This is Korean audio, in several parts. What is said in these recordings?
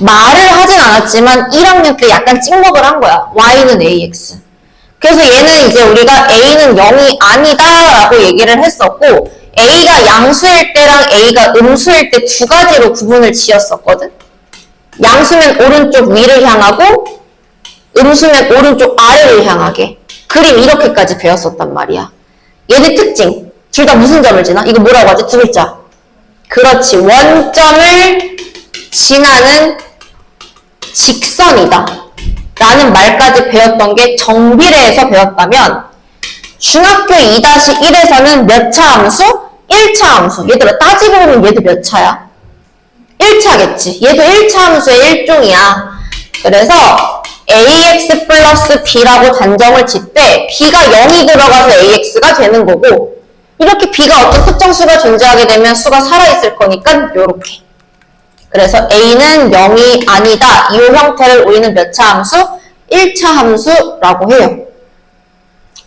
말을 하진 않았지만 1학년 때 약간 찍먹을 한 거야. y는 ax. 그래서 얘는 이제 우리가 a는 0이 아니다 라고 얘기를 했었고 a가 양수일 때랑 a가 음수일 때 두 가지로 구분을 지었었거든. 양수면 오른쪽 위를 향하고 음수면 오른쪽 아래를 향하게. 그림 이렇게까지 배웠었단 말이야. 얘네 특징. 둘 다 무슨 점을 지나? 이거 뭐라고 하지? 두 글자. 그렇지. 원점을 지나는 직선이다. 라는 말까지 배웠던 게 정비례에서 배웠다면 중학교 2-1에서는 몇 차 함수? 1차 함수. 얘들아 따지고 보면 얘도 몇 차야? 1차겠지. 얘도 1차 함수의 일종이야. 그래서 ax 플러스 b라고 단정을 짓되 b가 0이 들어가서 ax가 되는 거고 이렇게 b가 어떤 특정 수가 존재하게 되면 수가 살아있을 거니까 요렇게. 그래서 a는 0이 아니다. 이 형태를 우리는 몇 차 함수? 1차 함수라고 해요.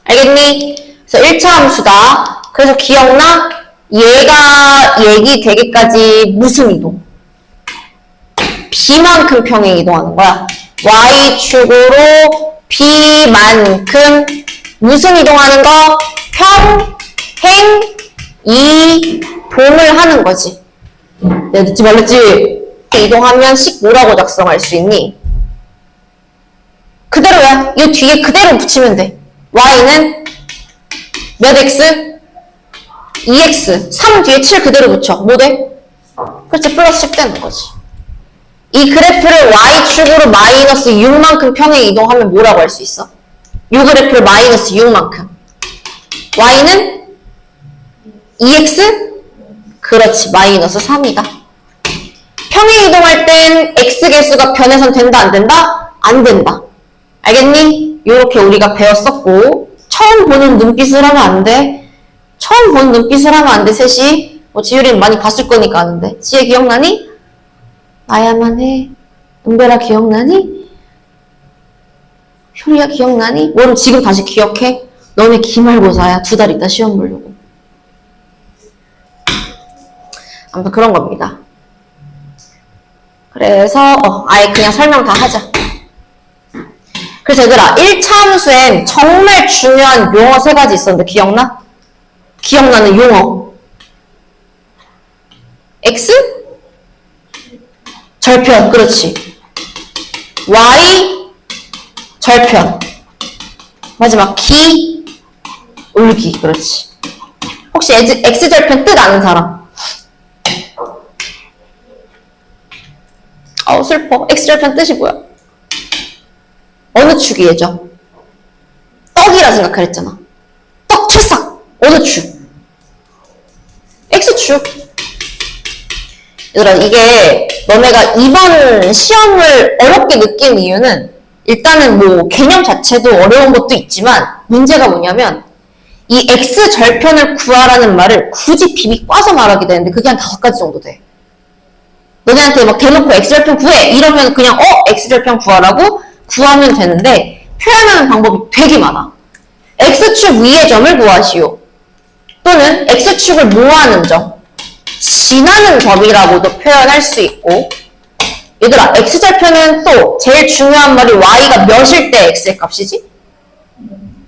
알겠니? 그래서 1차 함수다. 그래서 기억나? 얘가 얘기되기까지 무슨 이동? b만큼 평행 이동하는 거야. y축으로 b만큼 무슨 이동하는 거? 평행 이동을 하는 거지. 내가 늦지 말랬지? 이동하면 식 뭐라고 작성할 수 있니? 그대로야. 이 뒤에 그대로 붙이면 돼. y는 몇 x? 2x. 3 뒤에 7 그대로 붙여. 뭐 돼? 그렇지. 플러스 10 되는 거지. 이 그래프를 y축으로 마이너스 6만큼 평행 이동하면 뭐라고 할 수 있어? 이 그래프를 마이너스 6만큼. y는 2x? 그렇지. 마이너스 3이다. 평행 이동할 땐 x 개수가 변해선 된다 안 된다? 안 된다. 알겠니? 요렇게 우리가 배웠었고 처음 보는 눈빛을 하면 안 돼. 처음 보는 눈빛을 하면 안 돼. 셋이. 지율이는 많이 봤을 거니까 아는데. 지혜 기억나니? 나야만 해. 은별아 기억나니? 효리야 기억나니? 그럼 지금 다시 기억해. 너네 기말고사야. 2달 있다 시험 보려고. 아무튼 그런 겁니다. 그래서 아예 그냥 설명 다 하자. 그래서 얘들아 1차 함수엔 정말 중요한 용어 3가지 있었는데 기억나? 기억나는 용어. x? 절편. 그렇지. y? 절편. 마지막 기? 울기. 그렇지. 혹시 x절편 뜻 아는 사람? 슬퍼. x절편 뜻이 뭐야? 어느 축이 얘죠? 떡이라 생각하랬잖아. 떡, 채싹. 어느 축? x축. 얘들아 이게 너네가 이번 시험을 어렵게 느낀 이유는 일단은 뭐 개념 자체도 어려운 것도 있지만 문제가 뭐냐면 이 x절편을 구하라는 말을 굳이 비비 꽈서 말하게 되는데 그게 한 5가지 정도 돼. 너네한테 막 대놓고 x절편 구해! 이러면 그냥 x절편 구하라고 구하면 되는데 표현하는 방법이 되게 많아. x축 위의 점을 구하시오. 또는 x축을 모아하는 점. 지나는 점이라고도 표현할 수 있고 얘들아 x절편은 또 제일 중요한 말이 y가 몇일 때 x의 값이지?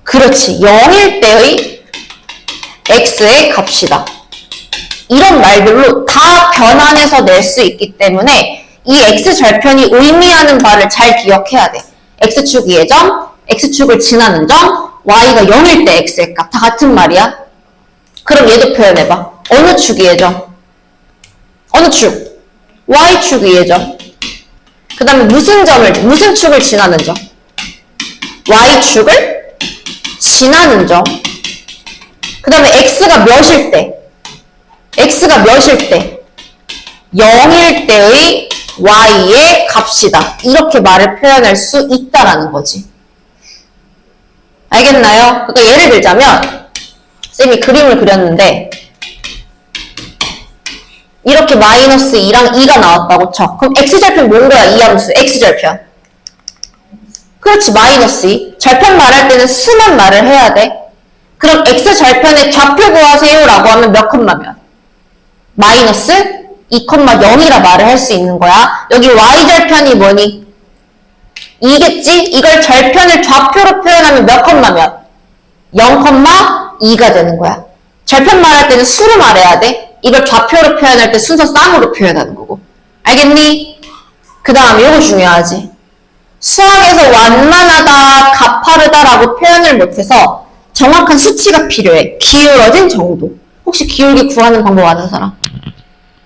그렇지. 0일 때의 x의 값이다. 이런 말들로 다 변환해서 낼 수 있기 때문에 이 x절편이 의미하는 바를 잘 기억해야 돼. x축 위의 점, x축을 지나는 점, y가 0일 때 x의 값. 다 같은 말이야. 그럼 얘도 표현해봐. 어느 축 위의 점? 어느 축? y축 위의 점. 그 다음에 무슨 축을 지나는 점? y축을 지나는 점. 그 다음에 x가 몇일 때? x가 몇일 때? 0일 때의 y의 값이다. 이렇게 말을 표현할 수 있다라는 거지. 알겠나요? 그러니까 예를 들자면 쌤이 그림을 그렸는데 이렇게 마이너스 2랑 2가 나왔다고 쳐. 그럼 x절편 뭔 거야? 이 함수 x절편. 그렇지. 마이너스 2. 절편 말할 때는 수만 말을 해야 돼. 그럼 x절편의 좌표 구하세요 라고 하면 몇 콤마면? 마이너스 2,0이라 말을 할 수 있는 거야. 여기 y절편이 뭐니? 2겠지? 이걸 절편을 좌표로 표현하면 몇 컴마 몇? 0,2가 되는 거야. 절편 말할 때는 수로 말해야 돼. 이걸 좌표로 표현할 때 순서 쌍으로 표현하는 거고. 알겠니? 그 다음에 이거 중요하지. 수학에서 완만하다, 가파르다라고 표현을 못해서 정확한 수치가 필요해. 기울어진 정도. 혹시 기울기 구하는 방법 아는 사람?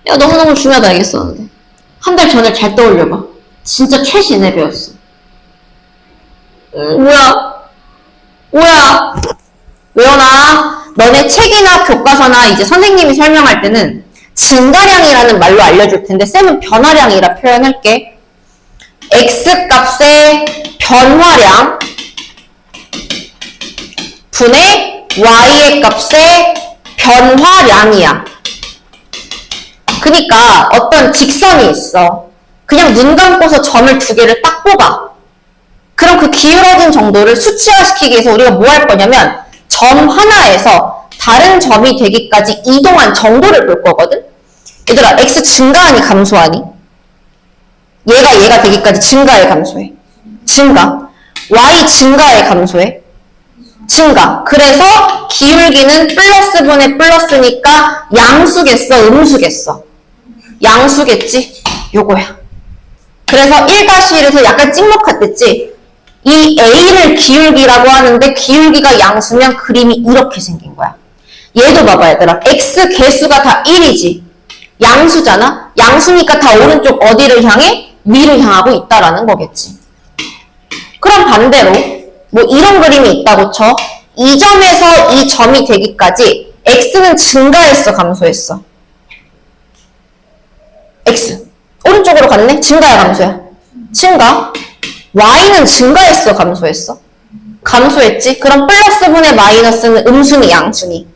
야, 너무너무 중요하다 알겠었는데. 한 달 전을 잘 떠올려봐. 진짜 최신에 배웠어. 뭐야? 외워놔. 너네 책이나 교과서나 이제 선생님이 설명할 때는 증가량이라는 말로 알려줄 텐데 쌤은 변화량이라 표현할게. X값의 변화량 분의 Y의 값의 변화량이야. 그러니까 어떤 직선이 있어. 그냥 눈 감고서 점을 두 개를 딱 뽑아. 그럼 그 기울어진 정도를 수치화시키기 위해서 우리가 뭐 할 거냐면 점 하나에서 다른 점이 되기까지 이동한 정도를 볼 거거든? 얘들아, X 증가하니 감소하니? 얘가 되기까지 증가해 감소해? 증가. Y 증가해 감소해? 증가. 그래서 기울기는 플러스 분의 플러스니까 양수겠어? 음수겠어? 양수겠지? 요거야. 그래서 1-1에서 약간 찍먹같댔지? 이 A를 기울기라고 하는데 기울기가 양수면 그림이 이렇게 생긴 거야. 얘도 봐봐 얘들아. X 개수가 다 1이지. 양수잖아? 양수니까 다 오른쪽 어디를 향해? 위를 향하고 있다라는 거겠지. 그럼 반대로 뭐 이런 그림이 있다고 쳐. 이 점에서 이 점이 되기까지 X는 증가했어 감소했어? X 오른쪽으로 갔네? 증가야 감소야? 증가. Y는 증가했어 감소했어? 감소했지? 그럼 플러스 분의 마이너스는 음수니 양수니?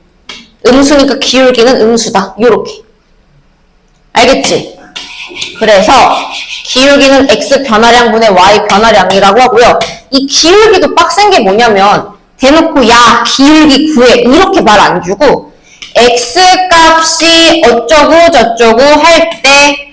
음수니까 기울기는 음수다. 요렇게. 알겠지? 그래서 기울기는 X 변화량 분의 Y 변화량이라고 하고요. 이 기울기도 빡센 게 뭐냐면 대놓고 야 기울기 구해 이렇게 말 안 주고 X 값이 어쩌고 저쩌고 할 때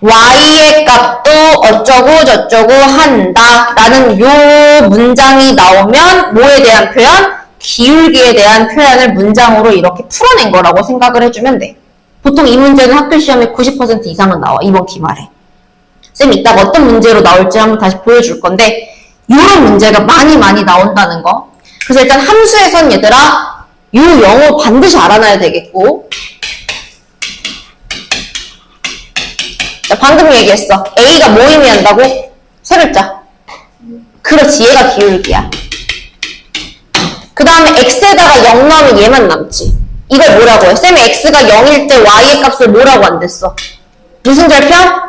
Y의 값도 어쩌고 저쩌고 한다 라는 요 문장이 나오면 뭐에 대한 표현? 기울기에 대한 표현을 문장으로 이렇게 풀어낸 거라고 생각을 해주면 돼. 보통 이 문제는 학교 시험에 90% 이상은 나와. 이번 기말에. 쌤이 이따가 어떤 문제로 나올지 한번 다시 보여줄 건데 이런 문제가 많이 나온다는 거. 그래서 일단 함수에선 얘들아 요 영어 반드시 알아놔야 되겠고 자, 방금 얘기했어. A가 뭐 의미한다고? 세 글자. 그렇지. 얘가 기울기야. 그 다음에 X에다가 0 넣으면 얘만 남지. 이걸 뭐라고 해? 쌤이 X가 0일 때 Y의 값을 뭐라고 안 됐어? 무슨 절편?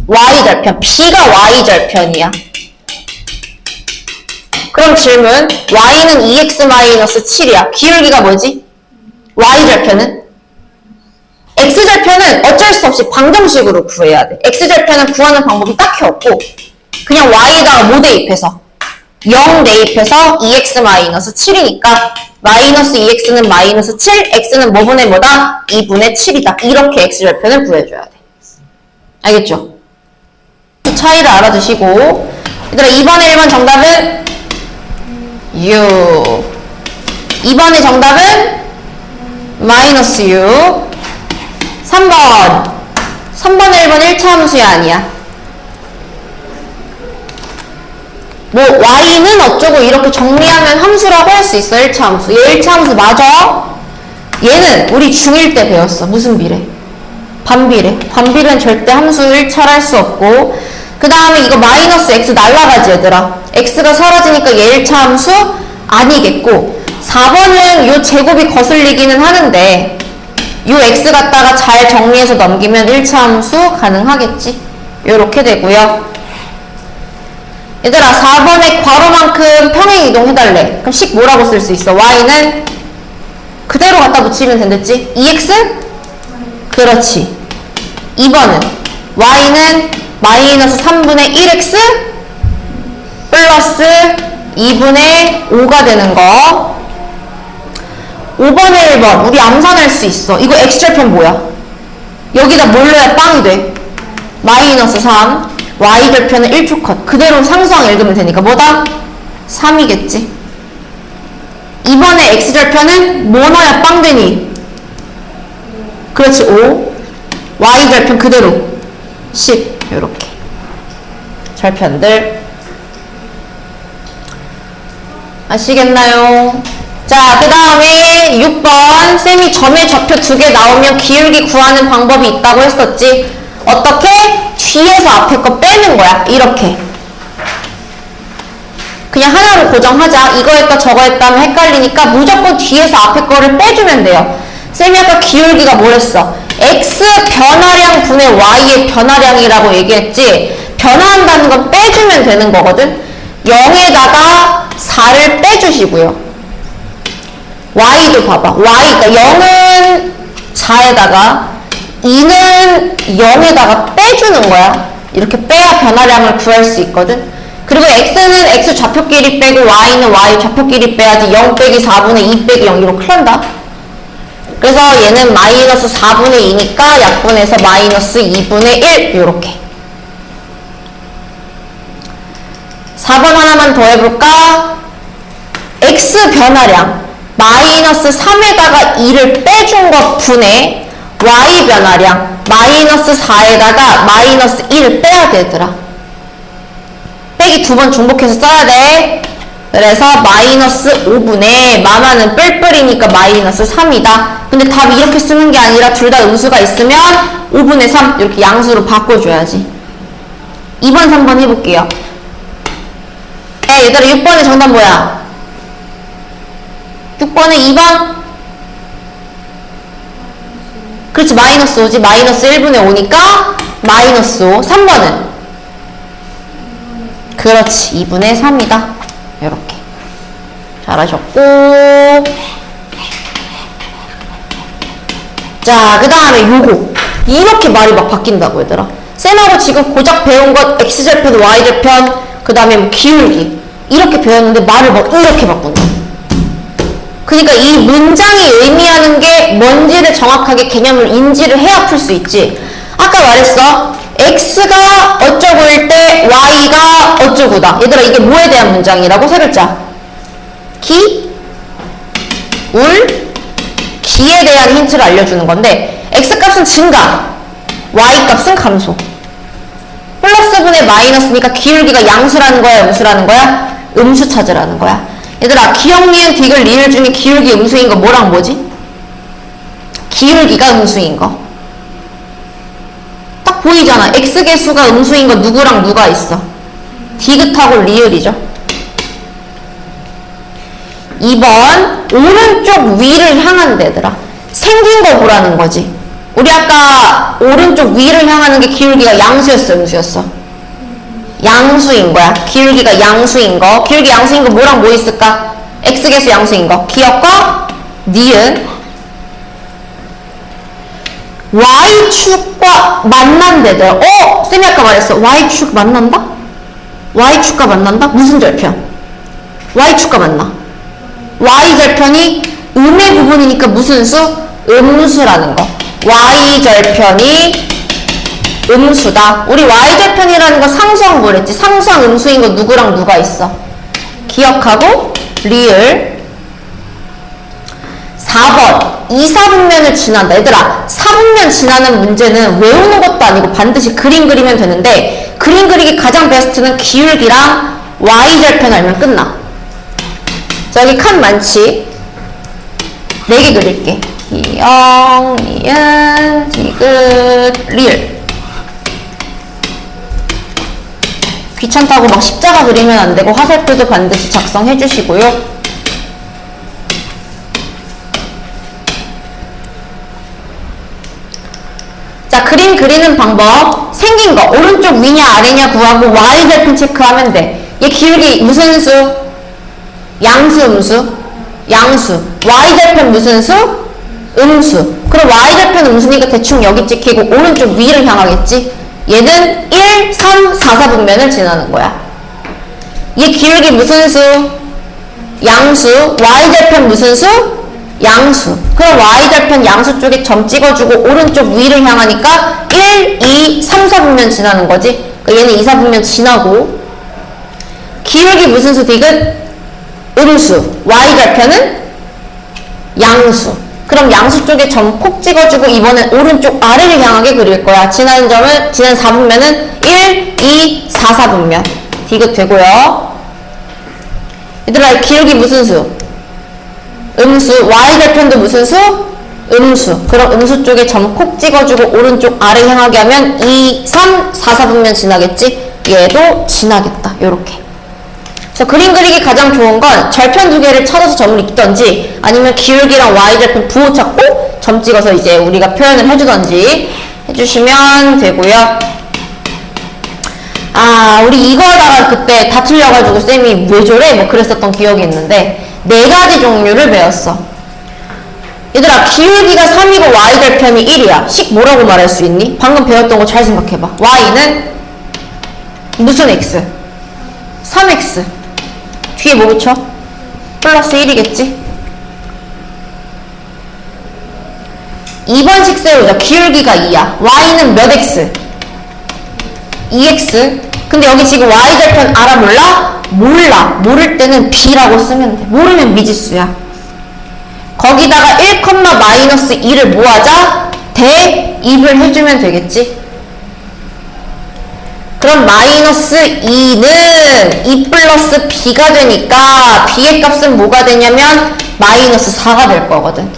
Y절편. B가 Y절편이야. 그럼 질문. Y는 2x-7이야. 기울기가 뭐지? Y절편은? X절편은 어쩔 수 없이 방정식으로 구해야 돼. X절편은 구하는 방법이 딱히 없고 그냥 Y에다가 뭐 대입해서 0 대입해서 2x-7이니까 마이너스 2x는 마이너스 7, x는 뭐분의 뭐다? 2분의 7이다. 이렇게 x절편을 구해줘야 돼. 알겠죠? 차이를 알아두시고 얘들아 2번에 1번 정답은 6 2번의 정답은 마이너스 6 3번에 1번 1차 함수야 아니야? 뭐 y는 어쩌고 이렇게 정리하면 함수라고 할 수 있어. 1차 함수. 얘 1차 함수 맞아? 얘는 우리 중1 때 배웠어. 무슨 비례? 반비례. 반비례는 절대 함수 1차를 할 수 없고 그 다음에 이거 마이너스 x 날라가지 얘들아. x가 사라지니까 얘 1차 함수 아니겠고 4번은 요 제곱이 거슬리기는 하는데 요 x 갖다가 잘 정리해서 넘기면 1차 함수 가능하겠지. 요렇게 되고요. 얘들아 4번에 괄호만큼 평행 이동해달래. 그럼 식 뭐라고 쓸 수 있어? y는 그대로 갖다 붙이면 된댔지? 2x? 그렇지. 2번은 y는 마이너스 3분의 1x 플러스 2분의 5가 되는 거. 5번에 1번 우리 암산할 수 있어. 이거 x절편 뭐야? 여기다 뭘 넣어야 빵이 돼? 마이너스 3 y절편은 1초 컷. 그대로 상수항 읽으면 되니까 뭐다? 3이겠지. 이번에 x절편은 뭐 넣어야 빵 되니? 그렇지 5 y절편 그대로 10 요렇게 절편들 아시겠나요? 자, 그 다음에 6번 쌤이 점의 좌표 2개 나오면 기울기 구하는 방법이 있다고 했었지. 어떻게? 뒤에서 앞에 거 빼는 거야. 이렇게 그냥 하나로 고정하자. 이거 했다 저거 했다 하면 헷갈리니까 무조건 뒤에서 앞에 거를 빼주면 돼요. 쌤이 아까 기울기가 뭐랬어? x 변화량 분의 y의 변화량이라고 얘기했지. 변화한다는 건 빼주면 되는 거거든. 0에다가 4를 빼주시고요. y도 봐봐. y, 그러니까 0은 4에다가 2는 0에다가 빼주는 거야. 이렇게 빼야 변화량을 구할 수 있거든. 그리고 x는 x 좌표끼리 빼고 y는 y 좌표끼리 빼야지. 0 빼기 4분의 2 빼기 0 이렇게 큰일 난다. 그래서 얘는 마이너스 4분의 2니까 약분해서 마이너스 2분의 1 요렇게. 4번 하나만 더 해볼까? x 변화량 마이너스 3에다가 2를 빼준 것 분의 y 변화량 마이너스 4에다가 마이너스 1을 빼야 되더라. 빼기 2번 중복해서 써야 돼. 그래서 마이너스 5분의 마마는 뿔뿔이니까 마이너스 3이다. 근데 답이 이렇게 쓰는 게 아니라 둘 다 음수가 있으면 5분의 3 이렇게 양수로 바꿔줘야지. 2번 3번 해볼게요. 얘들아 6번의 정답 뭐야? 6번에 2번? 그렇지 마이너스 5지. 마이너스 1분의 5니까 마이너스 5. 3번은? 그렇지 2분의 3이다. 이렇게 잘하셨고. 자, 그 다음에 요거 이렇게 말이 막 바뀐다고 얘들아. 쌤하고 지금 고작 배운 것 x절편, y절편, 그 다음에 뭐 기울기 이렇게 배웠는데 말을 막 이렇게 바꾼다. 그러니까 이 문장이 의미하는 게 뭔지를 정확하게 개념을 인지를 해야 풀 수 있지. 아까 말했어. x가 어쩌고일 때 y가 어쩌고다. 얘들아 이게 뭐에 대한 문장이라고? 세 글자. 기, 울, 기에 대한 힌트를 알려주는 건데 x값은 증가, y값은 감소. 플러스 분의 마이너스니까 기울기가 양수라는 거야, 음수라는 거야? 음수 찾으라는 거야. 얘들아 기억, 니은, 디귿, 리을 중에 기울기 음수인 거 뭐랑 뭐지? 기울기가 음수인 거. 딱 보이잖아. x개수가 음수인 거 누구랑 누가 있어? 디귿하고 리을이죠. 2번 오른쪽 위를 향한다 얘들아. 생긴 거 보라는 거지. 우리 아까 오른쪽 위를 향하는 게 기울기가 양수였어, 음수였어? 양수인 거야. 기울기가 양수인 거. 기울기 양수인 거 뭐랑 뭐 있을까? x개수 양수인 거. 기억과 니은 y축과 만난대들. 쌤이 아까 말했어. y축 만난다? y축과 만난다? 무슨 절편? y축과 만나. y절편이 음의 부분이니까 무슨 수? 음수라는 거. y절편이 음수다. 우리 y절편이라는 거 상수항 뭐랬지? 상수항 음수인 거 누구랑 누가 있어? 기억하고 리을. 4번 2, 4분면을 지난다. 얘들아 4분면 지나는 문제는 외우는 것도 아니고 반드시 그림 그리면 되는데 그림 그리기 가장 베스트는 기울기랑 y절편 알면 끝나. 저기 칸 많지? 4개 그릴게. 기억, 니은, 디귿, 리을. 귀찮다고 막 십자가 그리면 안 되고 화살표도 반드시 작성해 주시고요. 자, 그림 그리는 방법. 생긴 거 오른쪽 위냐 아래냐 구하고 y절편 체크하면 돼. 얘 기울기 무슨 수? 양수, 음수? 양수. y절편 무슨 수? 음수. 그럼 y절편 음수니까 대충 여기 찍히고 오른쪽 위를 향하겠지? 얘는 1, 3, 4, 4분면을 지나는 거야. 얘 기울기 무슨 수? 양수. y절편 무슨 수? 양수. 그럼 y절편 양수 쪽에 점 찍어주고 오른쪽 위를 향하니까 1, 2, 3, 4분면 지나는 거지. 그러니까 얘는 2, 4분면 지나고 기울기 무슨 수 디귿? 음수. y절편은 양수. 그럼 양수 쪽에 점 콕 찍어주고 이번엔 오른쪽 아래를 향하게 그릴 거야. 지나는 4분면은 1, 2, 4, 4분면. 디귿 되고요. 얘들아, 기울기 무슨 수? 음수. y절편도 무슨 수? 음수. 그럼 음수 쪽에 점 콕 찍어주고 오른쪽 아래 향하게 하면 2, 3, 4, 4분면 지나겠지? 얘도 지나겠다. 요렇게. 그래서 그림 그리기 가장 좋은 건 절편 두 개를 찾아서 점을 잇던지 아니면 기울기랑 y절편 부호 찾고 점 찍어서 이제 우리가 표현을 해주던지 해주시면 되고요. 아, 우리 이거 하다가 그때 다 틀려가지고 쌤이 왜 저래? 뭐 그랬었던 기억이 있는데 4가지 종류를 배웠어. 얘들아, 기울기가 3이고 y절편이 1이야. 식 뭐라고 말할 수 있니? 방금 배웠던 거 잘 생각해봐. y는 무슨 x? 3x. 뒤에 뭐 붙여? 플러스 1이겠지? 2번 식 세우자. 기울기가 2야. y는 몇 x? 2x. 근데 여기 지금 y절편 알아 몰라? 몰라. 모를 때는 b라고 쓰면 돼. 모르면 미지수야. 거기다가 1,-2를 뭐하자? 대입을 해주면 되겠지? 그럼 마이너스 2는 2 플러스 b가 되니까 b의 값은 뭐가 되냐면 마이너스 4가 될 거거든.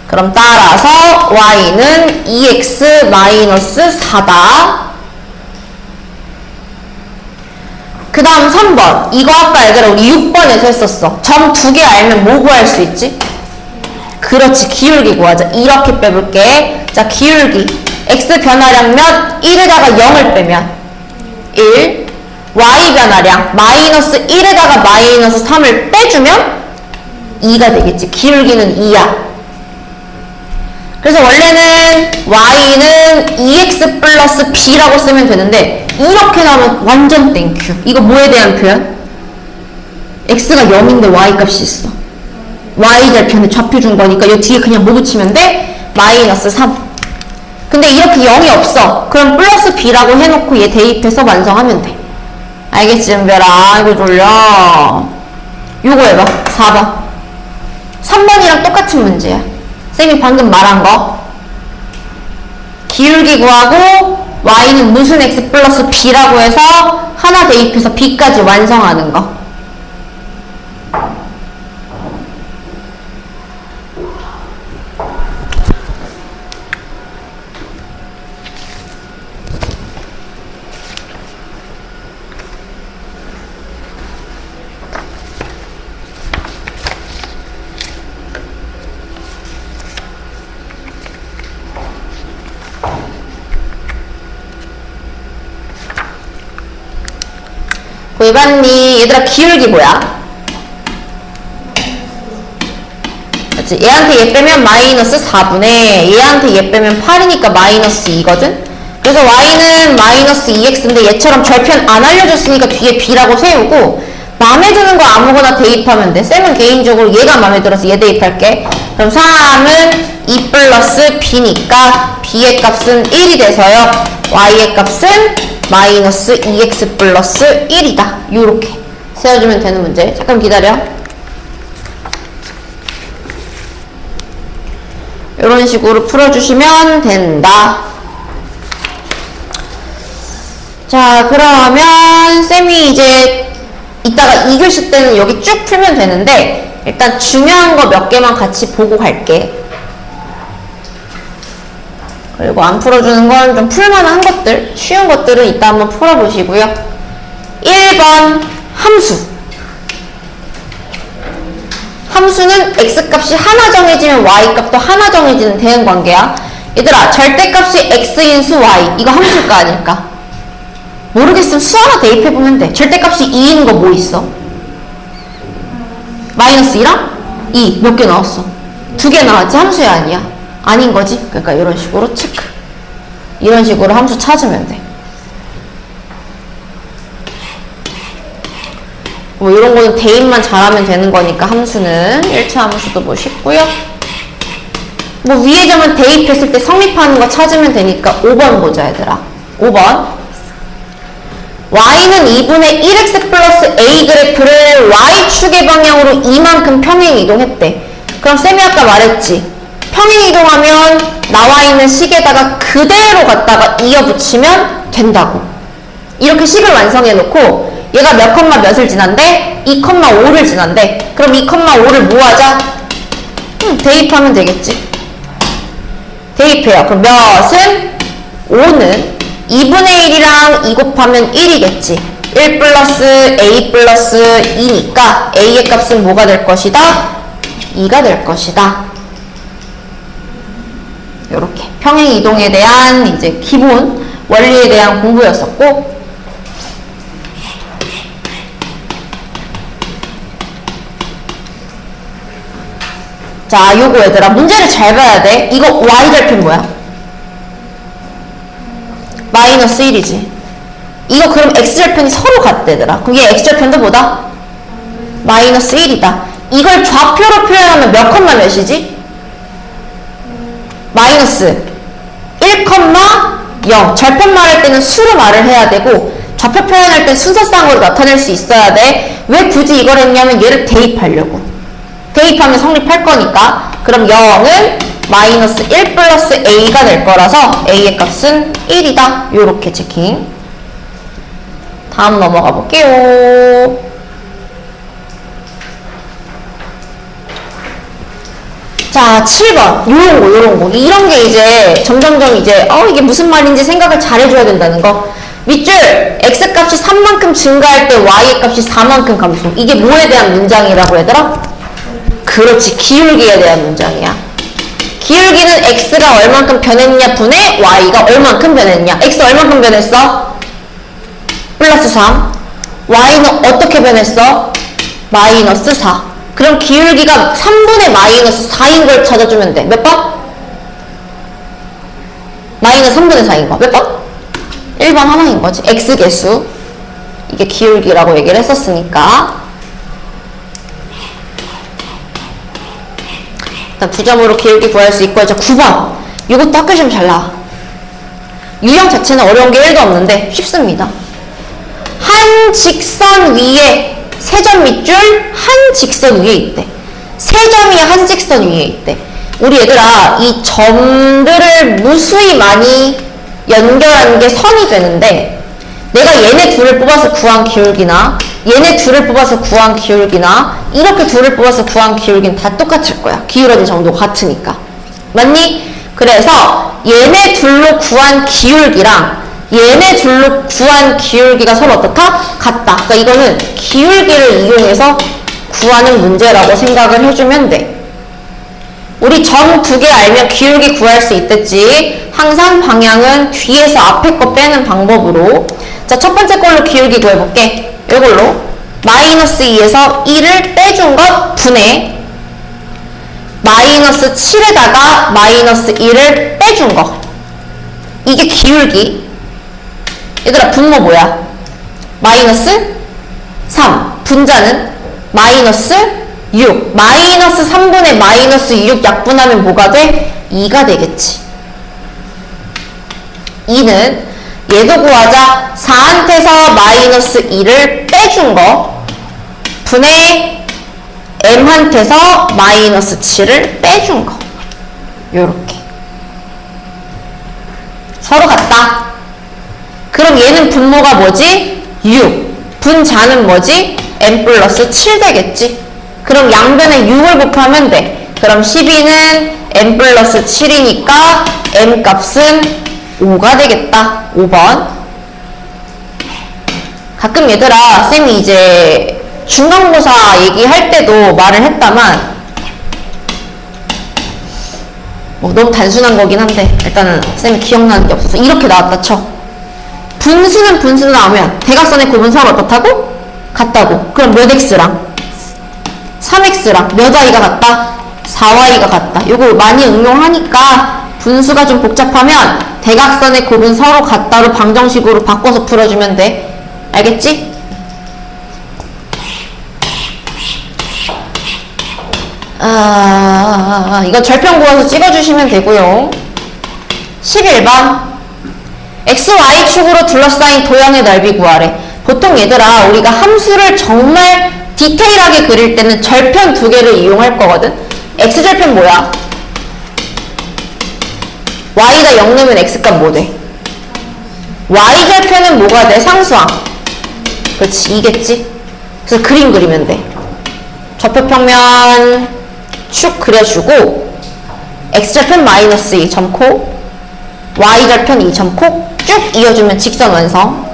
그럼 따라서 y는 2x 마이너스 4다. 그 다음 3번. 이거 아까 얘들아 우리 6번에서 했었어. 점 2개 알면 뭐 구할 수 있지? 그렇지. 기울기 구하자. 이렇게 빼볼게. 자, 기울기. x 변화량 몇? 1에다가 0을 빼면 1. y 변화량 마이너스 1에다가 마이너스 3을 빼주면 2가 되겠지. 기울기는 2야. 그래서 원래는 y는 2x 플러스 b라고 쓰면 되는데 이렇게 나오면 완전 땡큐. 이거 뭐에 대한 표현? x가 0인데 y 값이 있어. y절편에 좌표 준 거니까 이 뒤에 그냥 뭐 붙이면 돼? 마이너스 3. 근데 이렇게 0이 없어. 그럼 플러스 b라고 해놓고 얘 대입해서 완성하면 돼. 알겠지, 은별아? 이거 졸려. 요거 해봐. 4번. 3번이랑 똑같은 문제야. 쌤이 방금 말한 거. 기울기 구하고 y는 무슨 x 플러스 b라고 해서 하나 대입해서 b까지 완성하는 거. 해봤니? 얘들아, 기울기 뭐야? 그렇지? 얘한테 얘 빼면 마이너스 4분의 얘한테 얘 빼면 8이니까 마이너스 2거든? 그래서 y는 마이너스 2x인데 얘처럼 절편 안 알려줬으니까 뒤에 b라고 세우고 마음에 드는 거 아무거나 대입하면 돼. 쌤은 개인적으로 얘가 마음에 들어서 얘 대입할게. 그럼 3은 2 플러스 b니까 b의 값은 1이 돼서요. y의 값은 마이너스 2x 플러스 1이다. 요렇게 세워주면 되는 문제. 잠깐 기다려. 요런 식으로 풀어주시면 된다. 자, 그러면 쌤이 이제 이따가 2교시 때는 여기 쭉 풀면 되는데 일단 중요한 거 몇 개만 같이 보고 갈게. 그리고 안 풀어주는 건 좀 풀만한 것들, 쉬운 것들은 이따 한번 풀어보시고요. 1번 함수. 함수는 x값이 하나 정해지면 y값도 하나 정해지는 대응관계야. 얘들아, 절대값이 x인 수 y. 이거 함수일까 아닐까? 모르겠으면 수 하나 대입해보면 돼. 절대값이 2인 거 뭐 있어? 마이너스 2랑 2. 몇 개 나왔어? 2개 나왔지? 함수야 아니야? 아닌 거지? 그러니까 이런 식으로 체크. 이런 식으로 함수 찾으면 돼. 뭐 이런 거는 대입만 잘하면 되는 거니까 함수는 1차 함수도 뭐 쉽고요. 뭐 위의 점은 대입했을 때 성립하는 거 찾으면 되니까 5번 보자 얘들아. 5번. y는 2분의 1x 플러스 a 그래프를 y축의 방향으로 이만큼 평행 이동했대. 그럼 쌤이 아까 말했지. 평행 이동하면 나와 있는 식에다가 그대로 갖다가 이어붙이면 된다고. 이렇게 식을 완성해 놓고 얘가 몇 컴마 몇을 지난대? 2,5를 지난대. 그럼 2,5를 뭐 하자? 대입하면 되겠지. 대입해요. 그럼 몇은? 5는 2분의 1이랑 2 곱하면 1이겠지. 1 플러스 a 플러스 2니까 a의 값은 뭐가 될 것이다? 2가 될 것이다. 요렇게 평행 이동에 대한 이제 기본 원리에 대한 공부였었고, 자, 요거 얘들아 문제를 잘 봐야 돼. 이거 y절편 뭐야? 마이너스 1이지. 이거 그럼 x절편이 서로 같대 얘들아. 그럼 얘 x절편도 뭐다? 마이너스 1이다. 이걸 좌표로 표현하면 몇 컴마 몇이지? 마이너스 1,0. 절편 말할 때는 수로 말을 해야 되고 좌표 표현할 때 순서상으로 나타낼 수 있어야 돼. 왜 굳이 이걸 했냐면 얘를 대입하려고. 대입하면 성립할 거니까. 그럼 0은 마이너스 1 플러스 a가 될 거라서 a의 값은 1이다. 요렇게 체킹. 다음 넘어가 볼게요. 자, 7번. 요런 거. 이런 게 이제 점점점 이제 이게 무슨 말인지 생각을 잘 해줘야 된다는 거. 밑줄 x값이 3만큼 증가할 때 y의 값이 4만큼 감소. 이게 뭐에 대한 문장이라고 얘들아? 그렇지, 기울기에 대한 문장이야. 기울기는 x가 얼만큼 변했냐 분의 y가 얼만큼 변했냐. x 얼만큼 변했어? 플러스 3. y는 어떻게 변했어? 마이너스 4. 그럼 기울기가 3분의 마이너스 4인 걸 찾아주면 돼. 몇 번? 마이너스 3분의 4인 거. 몇 번? 1번 하나인 거지. x개수. 이게 기울기라고 얘기를 했었으니까. 일단 9점으로 기울기 구할 수 있고, 이제 9번. 이것도 학교 시험 잘 나와. 유형 자체는 어려운 게 1도 없는데 쉽습니다. 한 직선 위에 세 점 밑줄 한 직선 위에 있대. 세 점이 한 직선 위에 있대. 우리 얘들아 이 점들을 무수히 많이 연결한 게 선이 되는데, 내가 얘네 둘을 뽑아서 구한 기울기나 얘네 둘을 뽑아서 구한 기울기나 이렇게 둘을 뽑아서 구한 기울기는 다 똑같을 거야. 기울어진 정도가 같으니까. 맞니? 그래서 얘네 둘로 구한 기울기랑 얘네 둘로 구한 기울기가 서로 어떻다? 같다. 그러니까 이거는 기울기를 이용해서 구하는 문제라고 생각을 해주면 돼. 우리 점 2개 알면 기울기 구할 수 있댔지. 항상 방향은 뒤에서 앞에 거 빼는 방법으로. 자, 첫 번째 걸로 기울기 구해볼게. 이걸로 마이너스 2에서 1을 빼준 것 분의 마이너스 7에다가 마이너스 1을 빼준 거. 이게 기울기. 얘들아 분모 뭐야? 마이너스 3. 분자는 마이너스 6. 마이너스 3분의 마이너스 6 약분하면 뭐가 돼? 2가 되겠지. 2는 얘도 구하자. 4한테서 마이너스 2를 빼준 거 분의 m한테서 마이너스 7을 빼준 거. 요렇게. 서로 같다. 그럼 얘는 분모가 뭐지? 6. 분자는 뭐지? m 플러스 7 되겠지. 그럼 양변에 6을 곱하면 돼. 그럼 12는 m 플러스 7이니까 m 값은 5가 되겠다. 5번. 가끔 얘들아 쌤이 이제 중간고사 얘기할 때도 말을 했다만 뭐 너무 단순한 거긴 한데 일단은 쌤이 기억나는 게 없어서 이렇게 나왔다 쳐. 분수는 분수로 나오면 대각선의 곱은 서로 어떻다고? 같다고. 그럼 몇 x랑 3x랑 몇 y가 같다? 4y가 같다. 이거 많이 응용하니까 분수가 좀 복잡하면 대각선의 곱은 서로 같다로 방정식으로 바꿔서 풀어주면 돼. 알겠지? 이거 절편 구워서 찍어주시면 되고요. 11번 XY축으로 둘러싸인 도형의 넓이 구하래. 보통 얘들아 우리가 함수를 정말 디테일하게 그릴 때는 절편 두 개를 이용할 거거든. X절편 뭐야? Y가 0 넣으면 X값 뭐 돼? Y절편은 뭐가 돼? 상수항. 그렇지, 이겠지? 그래서 그림 그리면 돼. 좌표평면 축 그려주고 X절편 마이너스 2 점코 Y절편 2 점코 쭉 이어주면 직선 완성.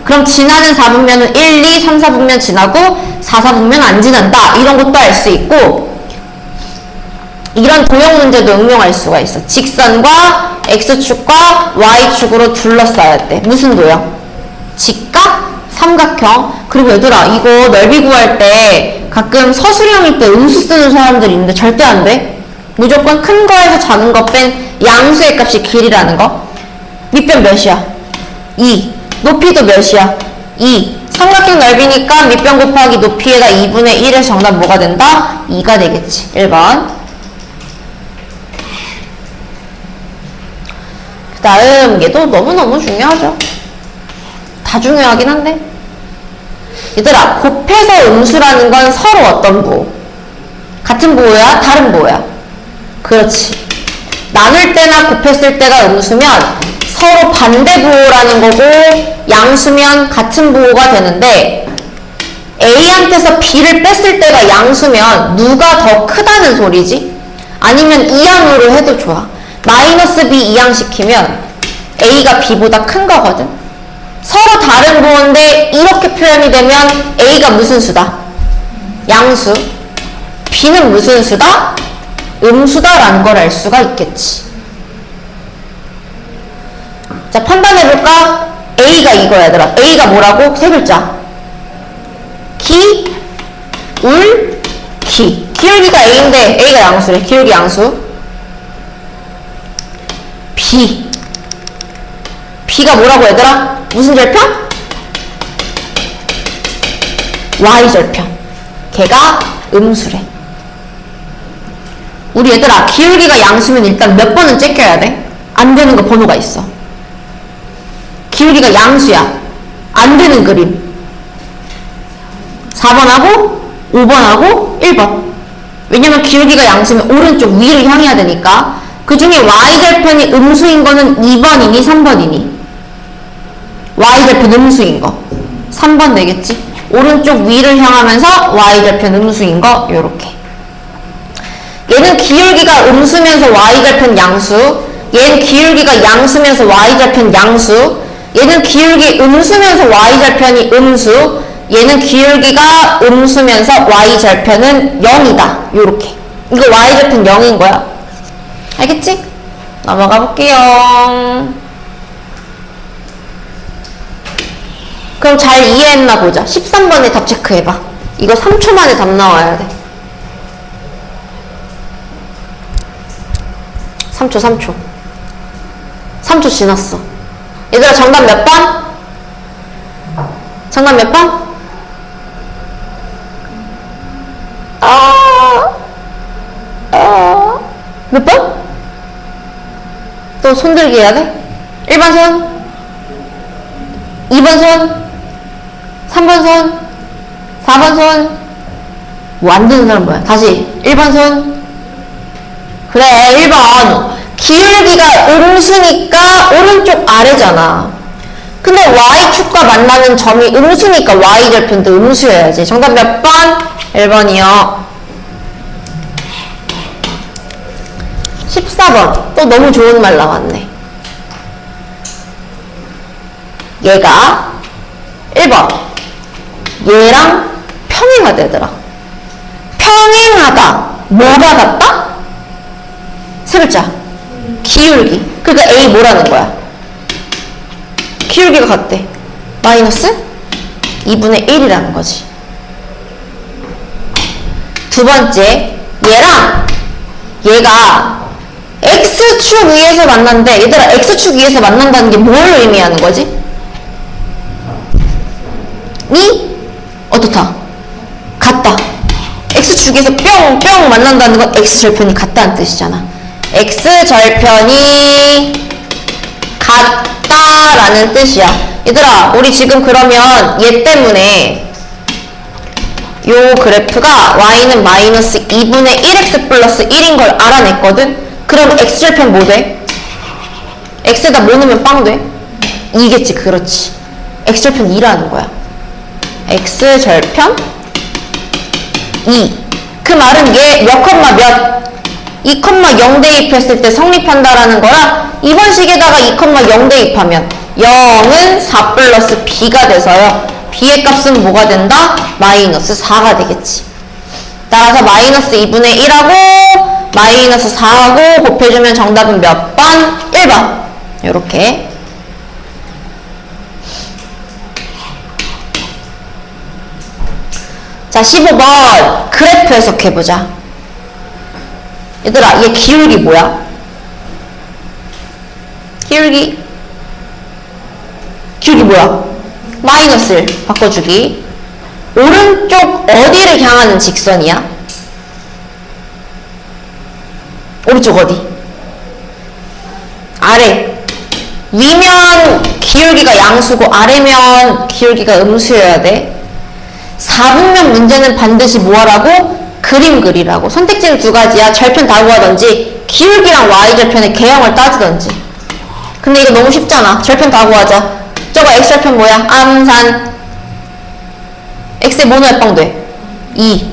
그럼 지나는 4분면은 1, 2, 3, 4분면 지나고 4, 4분면 안 지난다. 이런 것도 알 수 있고 이런 도형 문제도 응용할 수가 있어. 직선과 X축과 Y축으로 둘러싸야 돼. 무슨 도형? 직각, 삼각형. 그리고 얘들아 이거 넓이 구할 때 가끔 서술형일 때 음수 쓰는 사람들이 있는데 절대 안 돼. 무조건 큰 거에서 작은 거 뺀 양수의 값이 길이라는 거. 밑변 몇이야? 2. 높이도 몇이야? 2. 삼각형 넓이니까 밑변 곱하기 높이에다 2분의 1에서 정답 뭐가 된다? 2가 되겠지. 1번. 그 다음 얘도 너무너무 중요하죠. 다 중요하긴 한데 얘들아 곱해서 음수라는 건 서로 어떤 부호? 같은 부호야? 다른 부호야? 그렇지. 나눌 때나 곱했을 때가 음수면 서로 반대 부호라는 거고 양수면 같은 부호가 되는데 A한테서 B를 뺐을 때가 양수면 누가 더 크다는 소리지? 아니면 이항으로 해도 좋아. 마이너스 B 이항시키면 A가 B보다 큰 거거든. 서로 다른 부호인데 이렇게 표현이 되면 A가 무슨 수다? 양수. B는 무슨 수다? 음수다라는 걸 알 수가 있겠지. 자, 판단해볼까? A가 이거야, 얘들아. A가 뭐라고? 세 글자. 기, 울, 기. 기울기가 A인데 A가 양수래. 기울기 양수. B. B가 뭐라고, 얘들아? 무슨 절편? Y절편. 걔가 음수래. 우리 얘들아 기울기가 양수면 일단 몇 번은 째껴야 돼? 안 되는 거 번호가 있어. 기울기가 양수야. 안 되는 그림. 4번하고 5번하고 1번. 왜냐면 기울기가 양수면 오른쪽 위를 향해야 되니까. 그 중에 Y절편이 음수인 거는 2번이니 3번이니? Y절편 음수인 거. 3번 되겠지? 오른쪽 위를 향하면서 Y절편 음수인 거 요렇게. 얘는 기울기가 음수면서 Y절편 양수. 얘는 기울기가 양수면서 Y절편 양수. 얘는 기울기 음수면서 Y절편이 음수. 얘는 기울기가 음수면서 Y절편은 0이다. 요렇게. 이거 Y절편 0인 거야. 알겠지? 넘어가 볼게요. 그럼 잘 이해했나 보자. 13번에 답 체크해봐. 이거 3초 만에 답 나와야 돼. 3초. 3초 지났어. 얘들아 정답 몇 번? 정답 몇 번? 몇 번? 또 손들기 해야 돼? 1번 손, 2번 손, 3번 손, 4번 손. 뭐 안 되는 사람 뭐야? 다시 1번 손. 그래 1번. 기울기가 음수니까 오른쪽 아래잖아. 근데 Y축과 만나는 점이 음수니까 Y절편도 음수여야지. 정답 몇 번? 1번이요. 14번. 또 너무 좋은 말 나왔네. 얘가 1번. 얘랑 평행하다 얘들아. 평행하다. 뭐가 같다? 세 글자. 기울기. 그러니까 A 뭐라는 거야? 기울기가 같대. 마이너스 2분의 1이라는 거지. 두 번째, 얘랑 얘가 X축 위에서 만났는데 얘들아 X축 위에서 만난다는 게 뭘 의미하는 거지? 어떻다? 같다. X축 축에서 뿅뿅 만난다는 건 x절편이 같다는 뜻이잖아. x절편이 같다라는 뜻이야. 얘들아, 우리 지금 그러면 얘 때문에 요 그래프가 y는 마이너스 2분의 1x 플러스 1인 걸 알아냈거든? 그럼 x절편 뭐 돼? x에다 뭐 넣으면 빵 돼? 2겠지, 그렇지. x절편 2라는 거야. x절편 2. 그 말은 얘 몇 컴마 몇? 2,0 대입했을 때 성립한다라는 거라 이번 식에다가 2,0 대입하면 0은 4 플러스 b가 돼서요. b의 값은 뭐가 된다? 마이너스 4가 되겠지. 따라서 마이너스 2분의 1하고 마이너스 4하고 곱해주면 정답은 몇 번? 1번. 요렇게. 자, 15번 그래프 해석해보자. 얘들아, 얘 기울기 뭐야? 기울기 뭐야? 마이너스 1 바꿔주기. 오른쪽 어디를 향하는 직선이야? 오른쪽 어디? 아래. 위면 기울기가 양수고 아래면 기울기가 음수여야 돼. 4분면 문제는 반드시 뭐하라고? 그림 그리라고. 선택지는 두 가지야. 절편 다 구하던지 기울기랑 y절편의 개형을 따지던지. 근데 이거 너무 쉽잖아. 절편 다 구하자. 저거 x절편 뭐야? 암산. x에 뭐 넣어야 빵 돼? 2.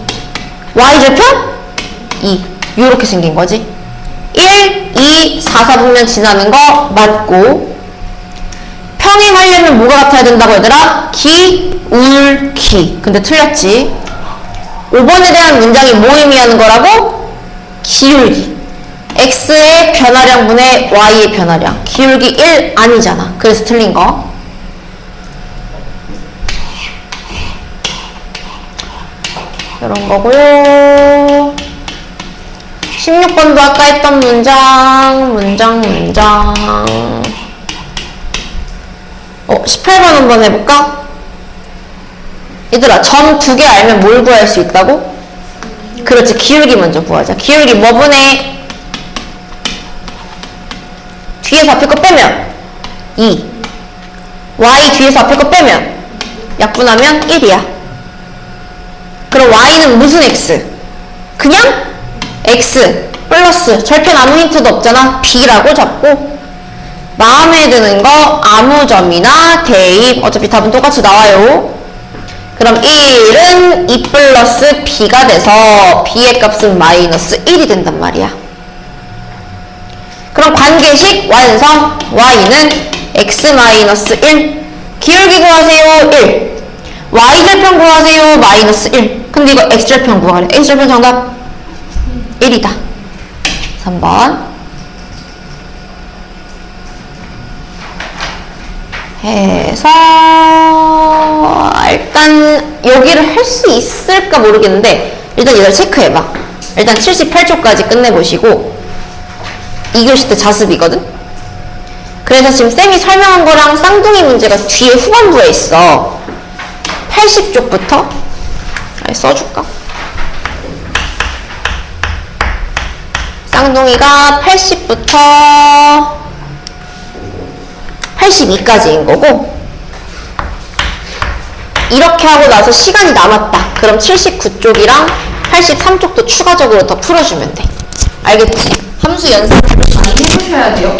y절편? 2. 요렇게 생긴 거지. 1, 2, 4, 4분면 지나는 거 맞고. 평행하려면 뭐가 같아야 된다고 얘들아? 기울기. 근데 틀렸지. 5번에 대한 문장이 뭐 의미하는 거라고? 기울기. x의 변화량분의 y의 변화량. 기울기 1 아니잖아. 그래서 틀린 거. 이런 거고요. 16번도 아까 했던 문장. 18번 한번 해볼까? 얘들아, 점 2개 알면 뭘 구할 수 있다고? 그렇지, 기울기 먼저 구하자. 기울기 뭐 분의 뒤에서 앞에 거 빼면 2. y 뒤에서 앞에 거 빼면 약분하면 1이야. 그럼 y는 무슨 x? 그냥 x 플러스 절편 아무 힌트도 없잖아. b라고 잡고 마음에 드는 거 아무 점이나 대입. 어차피 답은 똑같이 나와요. 그럼 1은 2 플러스 b가 돼서 b의 값은 마이너스 1이 된단 말이야. 그럼 관계식 완성. y는 x 마이너스 1. 기울기 구하세요. 1. y절편 구하세요. 마이너스 1. 근데 이거 x절편 구하래. x절편 정답 1이다. 3번. 해서 일단 여기를 할 수 있을까 모르겠는데 일단 얘들 체크해봐. 일단 78초까지 끝내보시고 2교시 때 자습이거든? 그래서 지금 쌤이 설명한 거랑 쌍둥이 문제가 뒤에 후반부에 있어. 80쪽부터 써줄까? 쌍둥이가 80부터 82까지인 거고 이렇게 하고 나서 시간이 남았다. 그럼 79쪽이랑 83쪽도 추가적으로 더 풀어주면 돼. 알겠지? 함수 연습을 많이 해보셔야 돼요.